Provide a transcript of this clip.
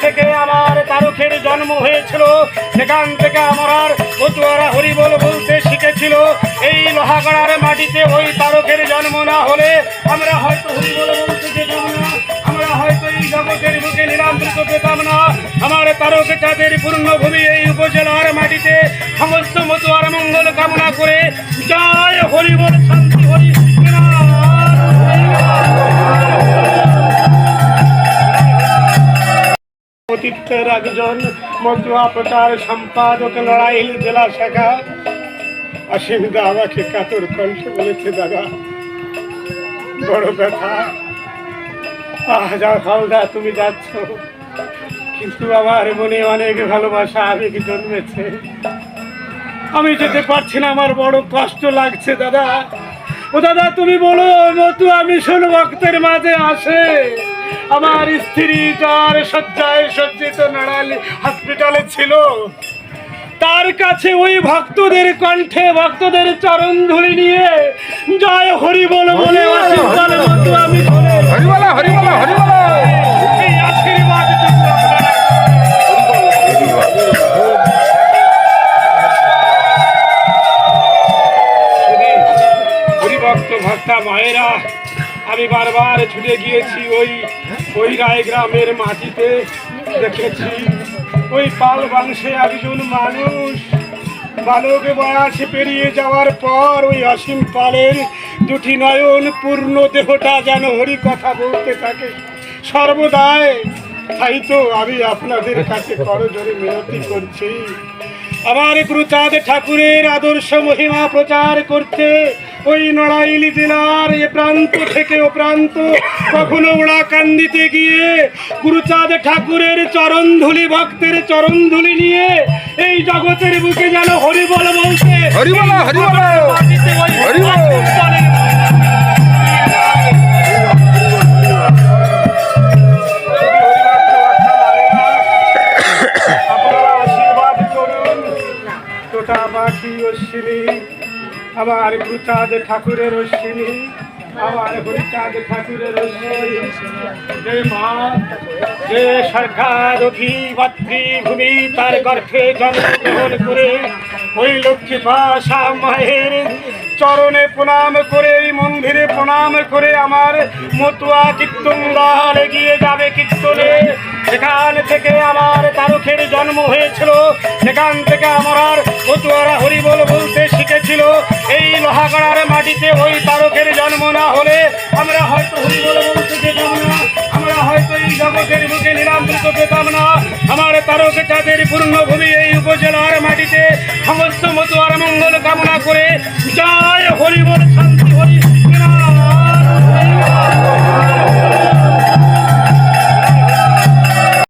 থেকে আমার তারকের জন্ম হয়েছিল, সেখান থেকে আমার মতুয়ারা হরিবোল বলতে শিখেছিল। এই লোহাগড়ার মাটিতে ওই তারকের জন্ম না হলে আমরা হয়তো হরিবোল বলতে যেতাম না, আমরা হয়তো এই জগতের বুকে নিরামৃত পেতাম না। আমার তারকে চাঁদের পূর্ণভূমি এই উপজেলার মাটিতে সমস্ত মতুয়ার মঙ্গল কামনা করে জয় হরিবোল, শান্তি হরি। অতীতের একজন মতুয়া প্রচার সম্পাদক, নড়াইল জেলা শাখা অসীম দা আমাকে কাতর কণ্ঠে বলেছে, দাদা বড় ব্যথা, যা হালদা তুমি যাচ্ছ, কিন্তু আমার মনে অনেক ভালোবাসা আবেগ জন্মেছে, আমি যেতে পারছি না, আমার বড় কষ্ট লাগছে দাদা। ও দাদা তুমি বলো, মতুয়া মিশন ভক্তের মাঝে আসে, আমার স্ত্রী জ্বর শয্যায় সজ্জিত নড়াইল হসপিটালে ছিল, তার কাছে ওই ভক্তদের কণ্ঠে ভক্তদের চরণ ধুলি নিয়ে জয় হরি বল বলে মতুয়া মিশনে এই আশীর্বাদ হরিভক্ত ভক্তা মায়েরা, আমি বারবার ছুটে গিয়েছি ওই রায় গ্রামের মাটিতে, দেখেছি ওই পাল বংশে একজন মানুষ বালক বয়সে পেরিয়ে যাওয়ার পর ওই অসীম পালের দুটি নয়ন পূর্ণ দেহটা যেন হরি কথা বলতে থাকে সর্বদাই। তাই তো আমি আপনাদের কাছে করজোড়ে মিনতি করছি, আমার গুরুচাঁদ ঠাকুরের আদর্শ মহিমা প্রচার করতে ওই নড়াইল জেলার এ প্রান্ত থেকে ও প্রান্ত, কখনো ওড়াকান্দিতে গিয়ে গুরুচাঁদ ঠাকুরের চরণধুলি, ভক্তের চরণধুলি নিয়ে এই জগতের বুকে যেন হরিবল বলতে আশীর্বাদ করুন। তোটা পাখি অশ্বিনী, আমার গুরুচাঁদ ঠাকুরের অশ্বিনী, আমার হরিচাঁদ ঠাকুরের অশ্বিনী, যে মা, যে সরকার অধিমাতৃভূমি তার গর্ভে জন্মগ্রহণ করে ওই লক্ষ্মী ভাষা মায়ের চরণে প্রণাম করে, এই মন্দিরে প্রণাম করে আমার মতুয়া কীর্তন দল এগিয়ে যাবে কীর্তনে। সেখান থেকে আমার তারকের জন্ম হয়েছিল, সেখান থেকে আমার মতুয়ারা হরিবোল বলতে শিখেছিল। এই লোহাগড়ার মাটিতে ওই তারকের জন্ম না হলে আমরা হয়তো হরিবোল বলতে যেতাম না, আমরা হয়তো এই জগতের বুকে নিরামৃত পেতাম না। আমার তারকে চাঁদের পূর্ণভূমি এই উপজেলার মাটিতে সমস্ত মতুয়ার মঙ্গল কামনা করে জয় হরিবোল, শান্তি হরি।